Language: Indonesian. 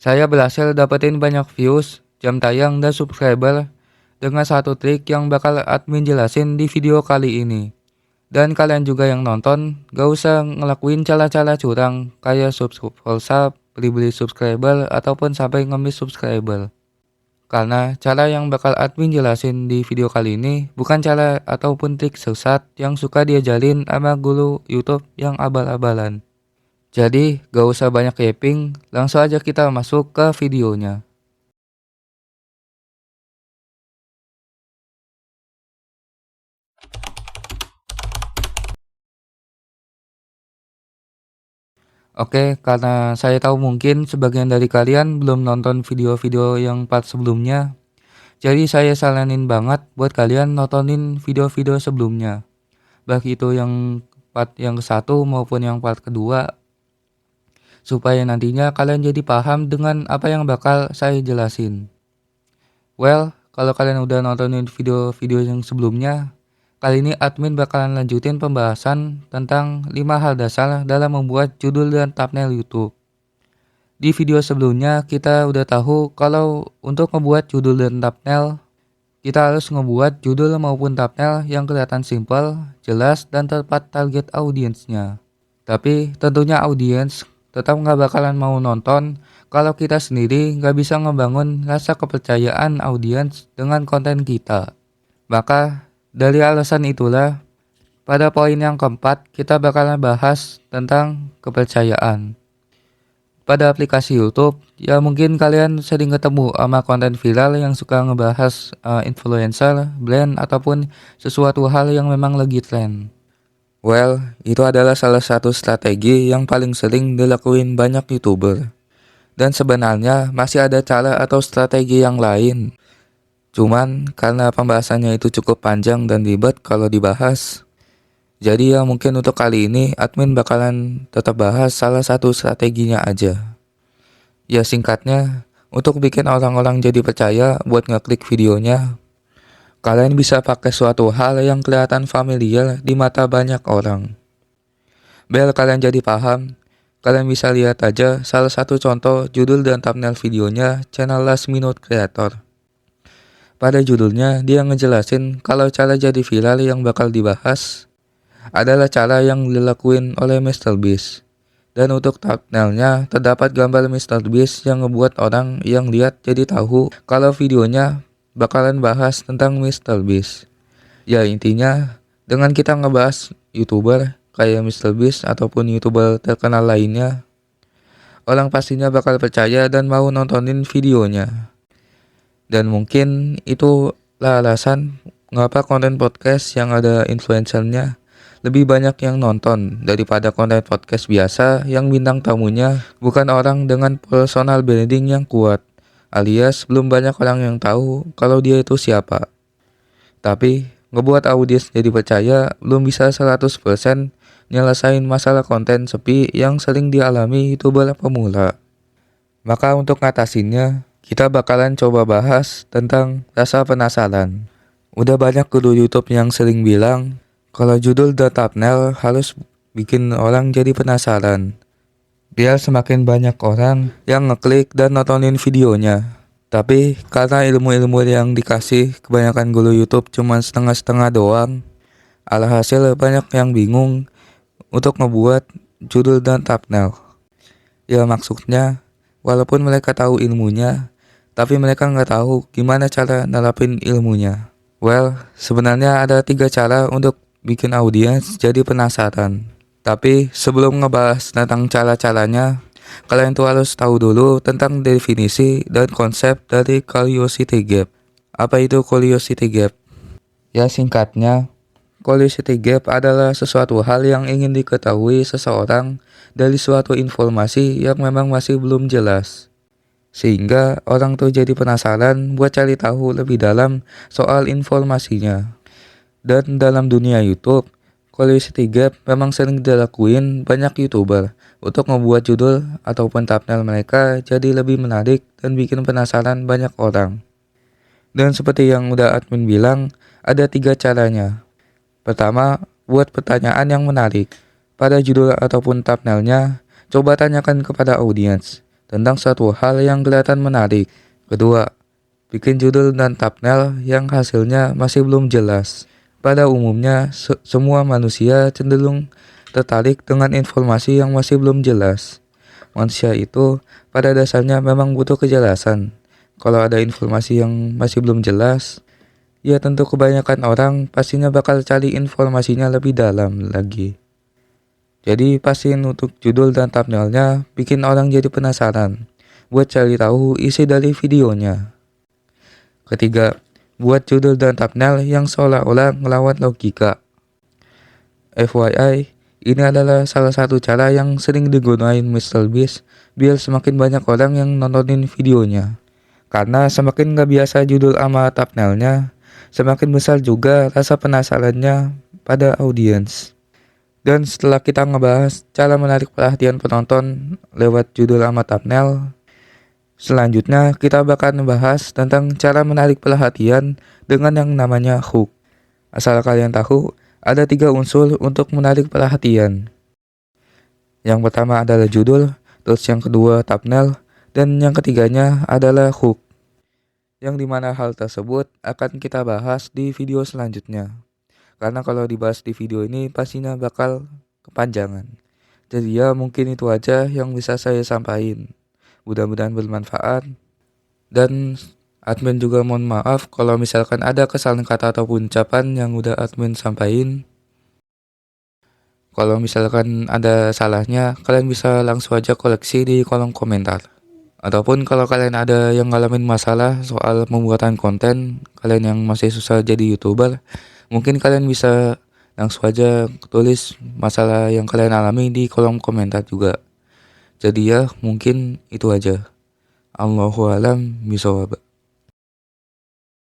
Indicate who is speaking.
Speaker 1: Saya berhasil dapetin banyak views, jam tayang, dan subscriber dengan satu trik yang bakal admin jelasin di video kali ini. Dan kalian juga yang nonton, gak usah ngelakuin cara-cara curang kayak subscribe up, beli-beli subscriber, ataupun sampai ngemis subscriber. Karena cara yang bakal admin jelasin di video kali ini bukan cara ataupun trik sesat yang suka diajarin sama guru YouTube yang abal-abalan. Jadi gak usah banyak keping, langsung aja kita masuk ke videonya. Oke, karena saya tahu mungkin sebagian dari kalian belum nonton video-video yang part sebelumnya, jadi saya saranin banget buat kalian nontonin video-video sebelumnya. Baik itu yang part yang ke-1 maupun yang part kedua, supaya nantinya kalian jadi paham dengan apa yang bakal saya jelasin. Well, kalau kalian udah nontonin video-video yang sebelumnya, kali ini admin bakalan lanjutin pembahasan tentang 5 hal dasar dalam membuat judul dan thumbnail YouTube. Di video sebelumnya kita udah tahu kalau untuk membuat judul dan thumbnail, kita harus ngebuat judul maupun thumbnail yang kelihatan simpel, jelas, dan tepat target audiensnya. Tapi tentunya audiens tetap nggak bakalan mau nonton kalau kita sendiri nggak bisa ngebangun rasa kepercayaan audiens dengan konten kita. Maka dari alasan itulah pada poin yang keempat kita bakalan bahas tentang kepercayaan. Pada aplikasi YouTube, ya mungkin kalian sering ketemu sama konten viral yang suka ngebahas influencer, brand, ataupun sesuatu hal yang memang lagi tren. Well, itu adalah salah satu strategi yang paling sering dilakuin banyak YouTuber. Dan sebenarnya masih ada cara atau strategi yang lain. Cuman karena pembahasannya itu cukup panjang dan ribet kalau dibahas, jadi ya mungkin untuk kali ini admin bakalan tetap bahas salah satu strateginya aja. Ya singkatnya, untuk bikin orang-orang jadi percaya buat ngeklik videonya, kalian bisa pakai suatu hal yang kelihatan familiar di mata banyak orang. Biar kalian jadi paham, kalian bisa lihat aja salah satu contoh judul dan thumbnail videonya channel Last Minute Creator. Pada judulnya, dia ngejelasin kalau cara jadi viral yang bakal dibahas adalah cara yang dilakuin oleh MrBeast. Dan untuk thumbnailnya, terdapat gambar MrBeast yang ngebuat orang yang lihat jadi tahu kalau videonya bakalan bahas tentang MrBeast. Ya intinya, dengan kita ngebahas YouTuber kayak MrBeast ataupun YouTuber terkenal lainnya, orang pastinya bakal percaya dan mau nontonin videonya. Dan mungkin itulah alasan mengapa konten podcast yang ada influencernya lebih banyak yang nonton daripada konten podcast biasa yang bintang tamunya bukan orang dengan personal branding yang kuat, alias belum banyak orang yang tahu kalau dia itu siapa. Tapi ngebuat audiens jadi percaya belum bisa 100% nyelesain masalah konten sepi yang sering dialami YouTuber pemula. Maka untuk ngatasinnya, kita bakalan coba bahas tentang rasa penasaran. Udah banyak guru YouTube yang sering bilang kalau judul dan thumbnail harus bikin orang jadi penasaran. Biar semakin banyak orang yang ngeklik dan nontonin videonya. Tapi karena ilmu-ilmu yang dikasih kebanyakan guru YouTube cuma setengah-setengah doang, alhasil banyak yang bingung untuk ngebuat judul dan thumbnail. Ya maksudnya, walaupun mereka tahu ilmunya, tapi mereka nggak tahu gimana cara nerapin ilmunya. Well, sebenarnya ada 3 cara untuk bikin audiens jadi penasaran. Tapi sebelum ngebahas tentang cara-caranya, kalian tuh harus tahu dulu tentang definisi dan konsep dari curiosity gap. Apa itu curiosity gap? Ya singkatnya, curiosity gap adalah sesuatu hal yang ingin diketahui seseorang dari suatu informasi yang memang masih belum jelas. Sehingga orang tuh jadi penasaran buat cari tahu lebih dalam soal informasinya. Dan dalam dunia YouTube, curiosity gap memang sering dilakuin banyak YouTuber untuk membuat judul ataupun thumbnail mereka jadi lebih menarik dan bikin penasaran banyak orang. Dan seperti yang udah admin bilang, ada 3 caranya. Pertama, buat pertanyaan yang menarik. Pada judul ataupun thumbnailnya, coba tanyakan kepada audiens. tentang suatu hal yang kelihatan menarik. Kedua, bikin judul dan thumbnail yang hasilnya masih belum jelas. Pada umumnya, semua manusia cenderung tertarik dengan informasi yang masih belum jelas. Manusia itu pada dasarnya memang butuh kejelasan. Kalau ada informasi yang masih belum jelas, ya tentu kebanyakan orang pastinya bakal cari informasinya lebih dalam lagi. Jadi pastiin untuk judul dan thumbnailnya bikin orang jadi penasaran buat cari tahu isi dari videonya. Ketiga, buat judul dan thumbnail yang seolah-olah ngelawan logika. FYI, ini adalah salah satu cara yang sering digunain MrBeast biar semakin banyak orang yang nontonin videonya. Karena semakin gak biasa judul sama thumbnailnya, semakin besar juga rasa penasarannya pada audiens. Dan setelah kita ngebahas cara menarik perhatian penonton lewat judul sama thumbnail, selanjutnya kita bakal membahas tentang cara menarik perhatian dengan yang namanya hook. Asal kalian tahu, ada 3 unsur untuk menarik perhatian. Yang pertama adalah judul, terus yang kedua thumbnail, dan yang ketiganya adalah hook. Yang dimana hal tersebut akan kita bahas di video selanjutnya. Karena kalau dibahas di video ini pastinya bakal kepanjangan. Jadi ya mungkin itu aja yang bisa saya sampaikan. Mudah-mudahan bermanfaat. Dan admin juga mohon maaf kalau misalkan ada kesalahan kata ataupun ucapan yang udah admin sampaikan. Kalau misalkan ada salahnya, kalian bisa langsung aja koleksi di kolom komentar. Ataupun kalau kalian ada yang ngalamin masalah soal pembuatan konten, kalian yang masih susah jadi YouTuber, mungkin kalian bisa langsung aja tulis masalah yang kalian alami di kolom komentar juga. Jadi ya mungkin itu aja. Allahu a'lam bishawab.